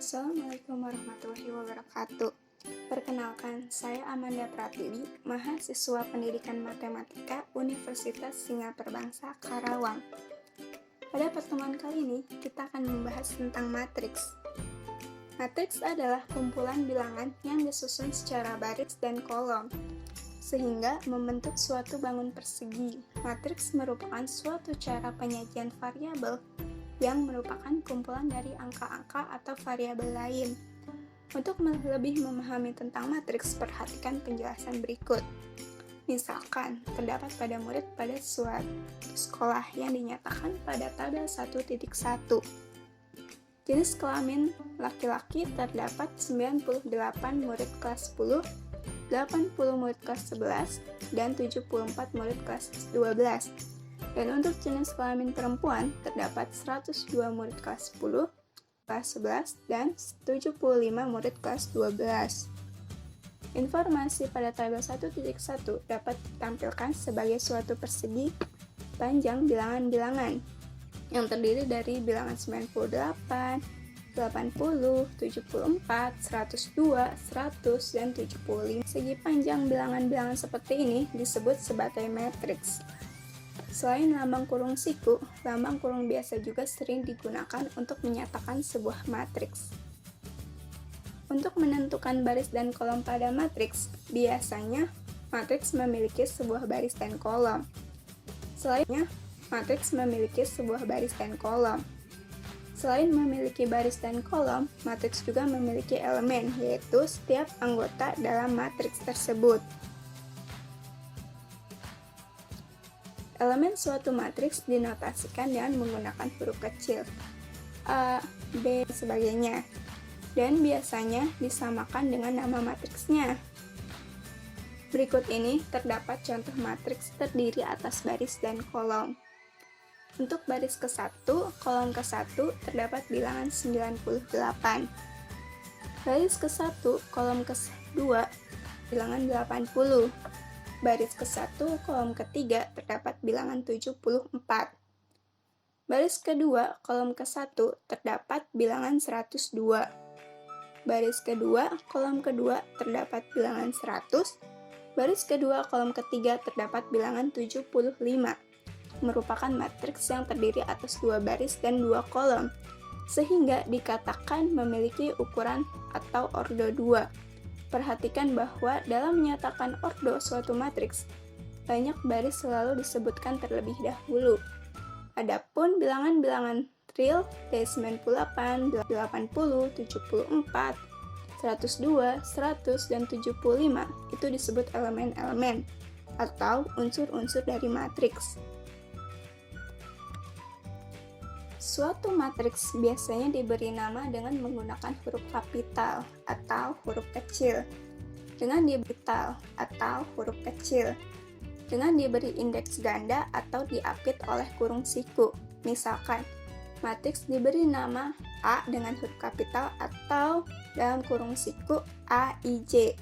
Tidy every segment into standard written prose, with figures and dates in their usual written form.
Assalamualaikum warahmatullahi wabarakatuh. Perkenalkan, saya Amanda Pratiwi, mahasiswa Pendidikan Matematika Universitas Singapura Bangsa, Karawang. Pada pertemuan kali ini, kita akan membahas tentang matriks. Matriks adalah kumpulan bilangan yang disusun secara baris dan kolom, sehingga membentuk suatu bangun persegi. Matriks merupakan suatu cara penyajian variabel yang merupakan kumpulan dari angka-angka atau variabel lain. Untuk lebih memahami tentang matriks, perhatikan penjelasan berikut. Misalkan, terdapat pada murid pada suatu sekolah yang dinyatakan pada tabel 1.1. Jenis kelamin laki-laki terdapat 98 murid kelas 10, 80 murid kelas 11, dan 74 murid kelas 12. Dan untuk jenis kelamin perempuan, terdapat 102 murid kelas 10, kelas 11, dan 75 murid kelas 12. Informasi pada tabel 1.1 dapat ditampilkan sebagai suatu persegi panjang bilangan-bilangan yang terdiri dari bilangan 98, 80, 74, 102, 100, dan 75. Segi panjang bilangan-bilangan seperti ini disebut sebagai matriks. Selain lambang kurung siku, lambang kurung biasa juga sering digunakan untuk menyatakan sebuah matriks. Untuk menentukan baris dan kolom pada matriks, biasanya matriks memiliki sebuah baris dan kolom. Selain memiliki baris dan kolom, matriks juga memiliki elemen, yaitu setiap anggota dalam matriks tersebut. Elemen suatu matriks dinotasikan dengan menggunakan huruf kecil A, B, dan sebagainya, dan biasanya disamakan dengan nama matriksnya. Berikut ini terdapat contoh matriks terdiri atas baris dan kolom. Untuk baris ke-1, kolom ke-1 terdapat bilangan 98. Baris ke-1, kolom ke-2 bilangan 80. Baris ke-1, kolom ke-3 terdapat bilangan 74. Baris ke-2, kolom ke-1 terdapat bilangan 102. Baris ke-2, kolom ke-2 terdapat bilangan 100. Baris ke-2, kolom ke-3 terdapat bilangan 75. Merupakan matriks yang terdiri atas 2 baris dan 2 kolom, sehingga dikatakan memiliki ukuran atau ordo 2. Perhatikan bahwa dalam menyatakan ordo suatu matriks, banyak baris selalu disebutkan terlebih dahulu. Adapun bilangan-bilangan real dari 98, 80, 74, 102, 100, dan 75 itu disebut elemen-elemen atau unsur-unsur dari matriks. Suatu matriks biasanya diberi nama dengan menggunakan huruf kapital atau huruf kecil, dengan diberi indeks ganda atau diapit oleh kurung siku. Misalkan, matriks diberi nama A dengan huruf kapital atau dalam kurung siku AIJ.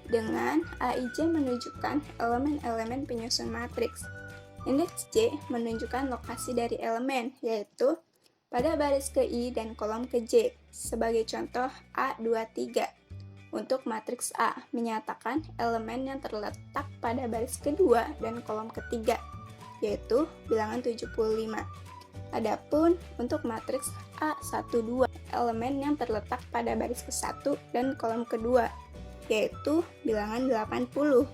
Dengan AIJ menunjukkan elemen-elemen penyusun matriks. Indeks J menunjukkan lokasi dari elemen, yaitu pada baris ke-I dan kolom ke-J. Sebagai contoh, A23. Untuk matriks A, menyatakan elemen yang terletak pada baris kedua dan kolom ketiga, yaitu bilangan 75. Adapun untuk matriks A12, elemen yang terletak pada baris ke-1 dan kolom kedua, yaitu bilangan 80.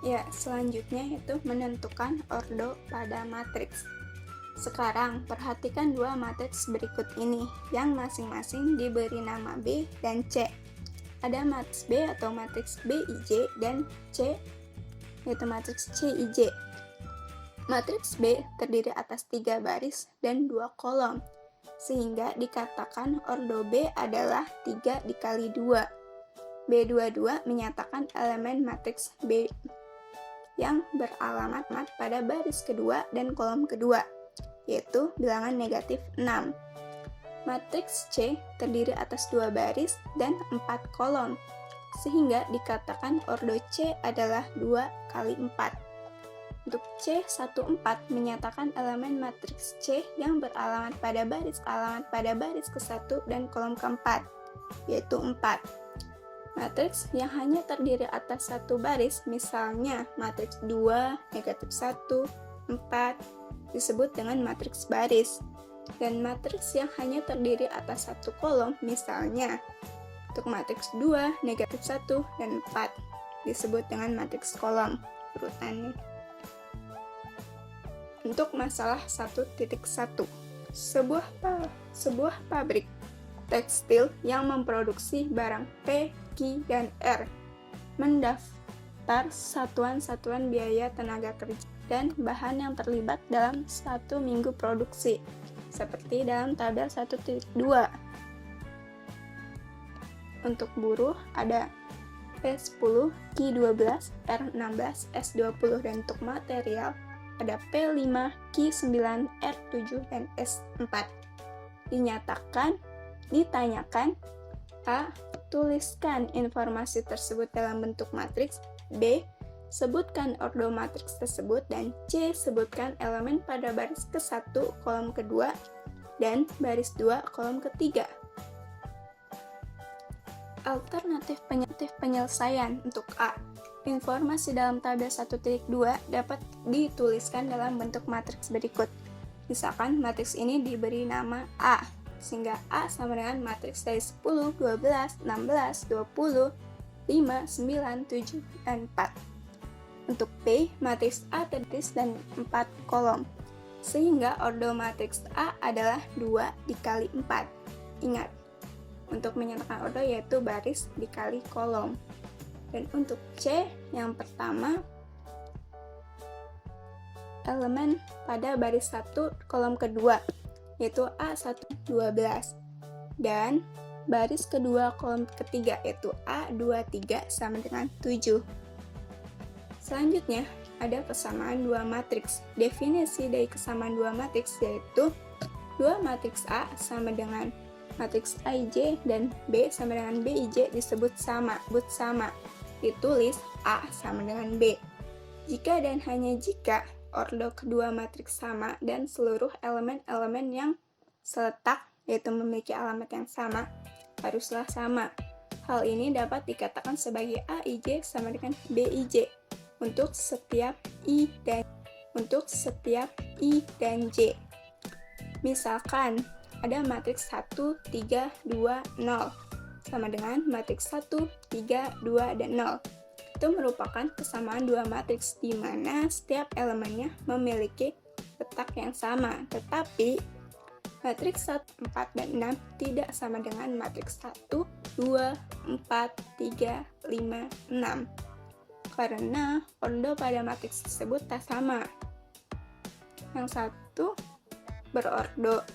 Ya, selanjutnya yaitu menentukan ordo pada matriks. Sekarang, perhatikan 2 matriks berikut ini, yang masing-masing diberi nama B dan C. Ada matriks B atau matriks BIJ dan C, yaitu matriks CIJ. Matriks B terdiri atas 3 baris dan 2 kolom, sehingga dikatakan ordo B adalah 3 dikali 2. B22 menyatakan elemen matriks B yang beralamat pada baris kedua dan kolom kedua, yaitu bilangan negatif 6. Matriks C terdiri atas 2 baris dan 4 kolom, sehingga dikatakan ordo C adalah 2 kali 4. Untuk C14 menyatakan elemen matriks C yang beralamat pada baris ke-1 dan kolom ke-4, yaitu 4. Matriks yang hanya terdiri atas satu baris, misalnya matriks 2, negatif 1, 4, disebut dengan matriks baris. Dan matriks yang hanya terdiri atas satu kolom, misalnya untuk matriks 2, negatif 1, dan 4, disebut dengan matriks kolom urutannya. Untuk masalah 1.1, sebuah pabrik tekstil yang memproduksi barang P, Q, dan R mendaftar satuan-satuan biaya tenaga kerja dan bahan yang terlibat dalam 1 minggu produksi, seperti dalam tabel 1.2. Untuk buruh ada P10, Q12, R16, S20, dan untuk material ada P5, Q9, R7, dan S4. Ditanyakan, A. Tuliskan informasi tersebut dalam bentuk matriks. B. Sebutkan ordo matriks tersebut. Dan C. Sebutkan elemen pada baris ke-1 kolom kedua dan baris 2 kolom ketiga. Alternatif penyelesaian untuk A. Informasi dalam tabel 1.2 dapat dituliskan dalam bentuk matriks berikut. Misalkan matriks ini diberi nama A, sehingga A sama dengan matriks dari 10, 12, 16, 20, 5, 9, 7, dan 4. Untuk B, matriks A terdiri dan 4 kolom, sehingga ordo matriks A adalah 2 dikali 4. Ingat, untuk menyatakan ordo yaitu baris dikali kolom. Dan untuk C, yang pertama, elemen pada baris 1 kolom kedua, yaitu A112, dan baris kedua kolom ketiga, yaitu A23 sama dengan 7. Selanjutnya, ada kesamaan dua matriks. Definisi dari kesamaan dua matriks yaitu dua matriks A sama dengan matriks Aij dan B sama dengan Bij disebut sama. Ditulis A sama dengan B. Jika dan hanya jika ordo kedua matriks sama dan seluruh elemen-elemen yang seletak, yaitu memiliki alamat yang sama, haruslah sama. Hal ini dapat dikatakan sebagai Aij sama dengan Bij untuk setiap I dan J. Misalkan ada matriks 1, 3, 2, 0 sama dengan matriks 1, 3, 2, dan 0. Itu merupakan kesamaan dua matriks di mana setiap elemennya memiliki letak yang sama. Tetapi matriks 1, 4, dan 6 tidak sama dengan matriks 1, 2, 4, 3, 5, 6. Karena ordo pada matriks tersebut tak sama. Yang satu berordo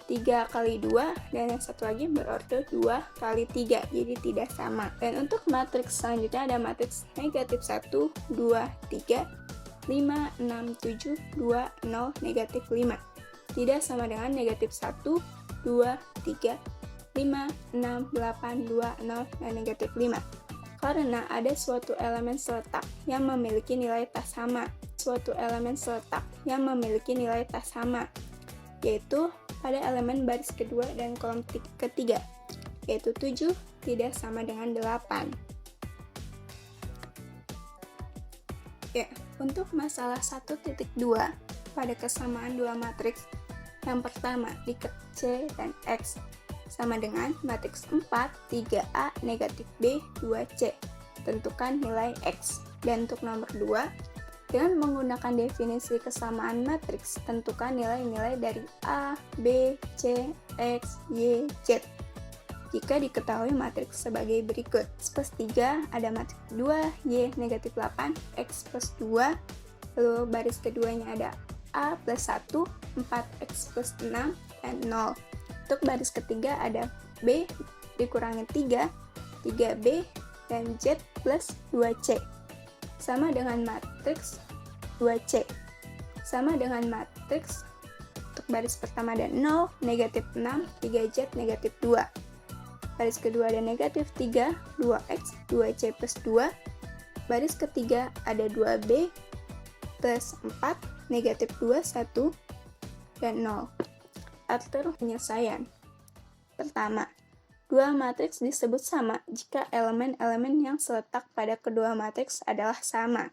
3 kali 2 dan yang satu lagi berordo 2 kali 3, jadi tidak sama. Dan untuk matriks selanjutnya ada matriks negatif 1, 2, 3, 5, 6, 7, 2, 0, negatif 5. Tidak sama dengan negatif 1, 2, 3, 5, 6, 8, 2, 0, dan negatif 5. Karena ada suatu elemen seletak yang memiliki nilai tak sama. Yaitu pada elemen baris kedua dan kolom ketiga, yaitu 7 tidak sama dengan 8. Ya, untuk masalah 1.2 pada kesamaan dua matriks, yang pertama diket C dan X sama dengan matriks 4, 3A, negatif B, 2C. Tentukan nilai X. Dan untuk nomor 2, dengan menggunakan definisi kesamaan matriks, tentukan nilai-nilai dari A, B, C, X, Y, Z. Jika diketahui matriks sebagai berikut. X plus 3 ada matriks 2, Y negatif 8, X plus 2, lalu baris keduanya ada A plus 1, 4X plus 6, dan 0. Untuk baris ketiga ada B dikurangi 3, 3B, dan Z plus 2C. Sama dengan matriks 2C. Sama dengan matriks untuk baris pertama ada 0, negatif 6, 3Z, negatif 2. Baris kedua ada negatif 3, 2X, 2C plus 2. Baris ketiga ada 2B, plus 4, negatif 2, 1, dan 0. Atur penyelesaian. Pertama, dua matriks disebut sama jika elemen-elemen yang terletak pada kedua matriks adalah sama.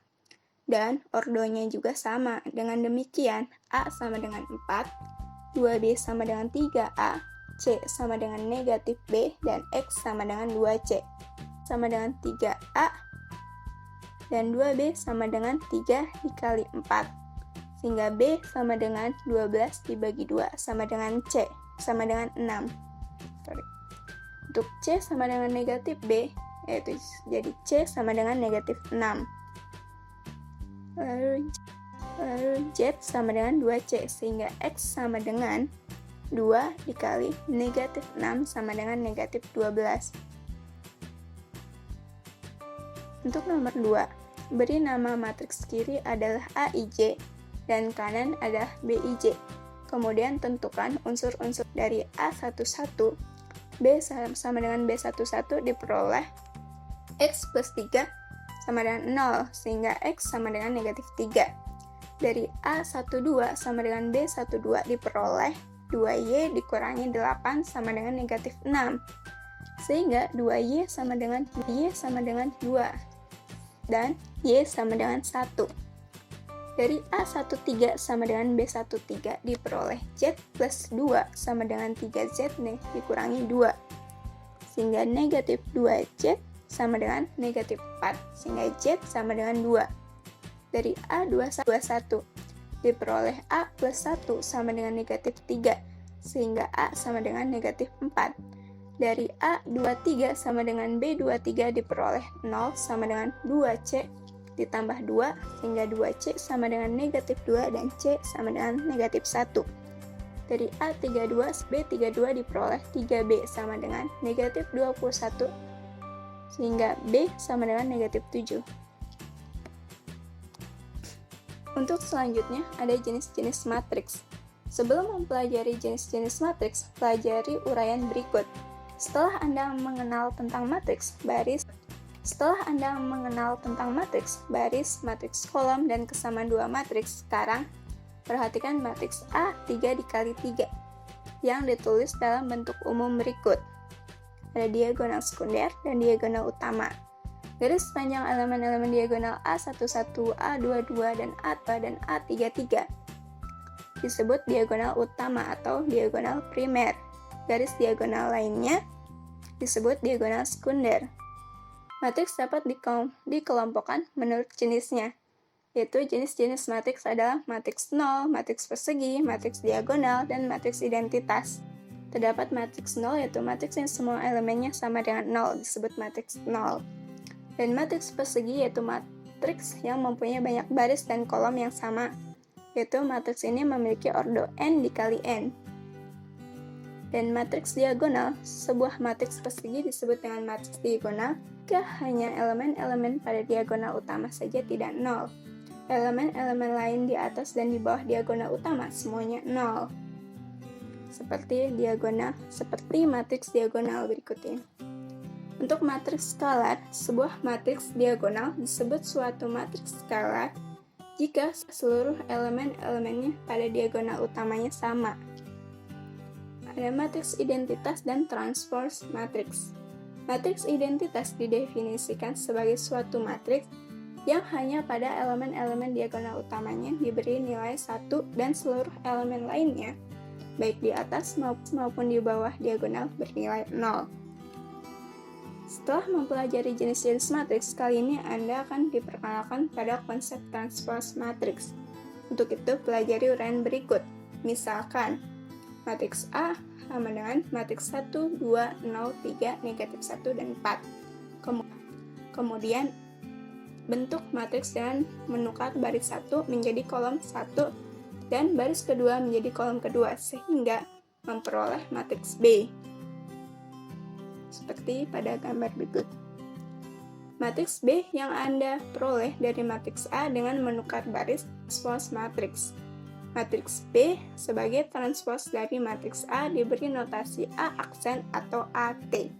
Dan ordonya juga sama. Dengan demikian, A sama dengan 4, 2B sama dengan 3A, C sama dengan negatif B, dan X sama dengan 2C sama dengan 3A, dan 2B sama dengan 3 dikali 4, sehingga B sama dengan 12 dibagi 2 sama dengan C sama dengan 6. Untuk C sama dengan negatif B, yaitu jadi C sama dengan negatif 6. Lalu Z sama dengan 2C, sehingga X sama dengan 2 dikali negatif 6 sama dengan negatif 12. Untuk nomor 2, beri nama matriks kiri adalah AIJ dan kanan adalah BIJ. Kemudian tentukan unsur-unsur dari A11, B sama dengan B11 diperoleh X plus 3 sama dengan 0, sehingga X sama dengan negatif 3. Dari A12 sama dengan B12 diperoleh 2Y dikurangi 8 sama dengan negatif 6, sehingga 2Y sama dengan 2, dan Y sama dengan 1. Dari A13 sama dengan B13 diperoleh Z plus 2 sama dengan 3Z dikurangi 2, sehingga negatif 2Z sama dengan negatif 4, sehingga Z sama dengan 2. Dari A21 diperoleh A plus 1 sama dengan negatif 3, sehingga A sama dengan negatif 4. Dari A23 sama dengan B23 diperoleh 0 sama dengan 2C ditambah 2, sehingga 2C sama dengan negatif 2 dan C sama dengan negatif 1. Dari A32, B32 diperoleh 3B sama dengan negatif 21, sehingga B sama dengan negatif 7. Untuk selanjutnya, ada jenis-jenis matriks. Sebelum mempelajari jenis-jenis matriks, pelajari uraian berikut. Setelah Anda mengenal tentang matriks, baris, matriks kolom, dan kesamaan dua matriks, sekarang perhatikan matriks A 3 dikali 3 yang ditulis dalam bentuk umum berikut. Ada diagonal sekunder dan diagonal utama. Garis panjang elemen-elemen diagonal A11, A22, dan A33 disebut diagonal utama atau diagonal primer. Garis diagonal lainnya disebut diagonal sekunder. Matriks dapat dikelompokkan menurut jenisnya, yaitu jenis-jenis matriks adalah matriks nol, matriks persegi, matriks diagonal, dan matriks identitas. Terdapat matriks nol, yaitu matriks yang semua elemennya sama dengan 0, disebut matriks nol. Dan matriks persegi yaitu matriks yang mempunyai banyak baris dan kolom yang sama, yaitu matriks ini memiliki ordo n dikali n. Dan matriks diagonal, sebuah matriks persegi disebut dengan matriks diagonal jika hanya elemen-elemen pada diagonal utama saja tidak 0. Elemen-elemen lain di atas dan di bawah diagonal utama semuanya 0. Seperti matriks diagonal berikut ini. Untuk matriks skalar, sebuah matriks diagonal disebut suatu matriks skalar jika seluruh elemen-elemennya pada diagonal utamanya sama. Ada matriks identitas dan transpose matriks. Matriks identitas didefinisikan sebagai suatu matriks yang hanya pada elemen-elemen diagonal utamanya diberi nilai 1 dan seluruh elemen lainnya, baik di atas maupun di bawah diagonal, bernilai 0. Setelah mempelajari jenis-jenis matriks, kali ini Anda akan diperkenalkan pada konsep transpose matriks. Untuk itu, pelajari uraian berikut. Misalkan, matriks A sama dengan matriks 1, 2, 0, 3, negatif 1, dan 4. Kemudian, bentuk matriks dengan menukar baris 1 menjadi kolom 1 dan baris kedua menjadi kolom kedua, sehingga memperoleh matriks B. Seperti pada gambar berikut. Matriks B yang Anda peroleh dari matriks A dengan menukar baris transpose matriks. Matriks B sebagai transpose dari matriks A diberi notasi A aksen atau AT.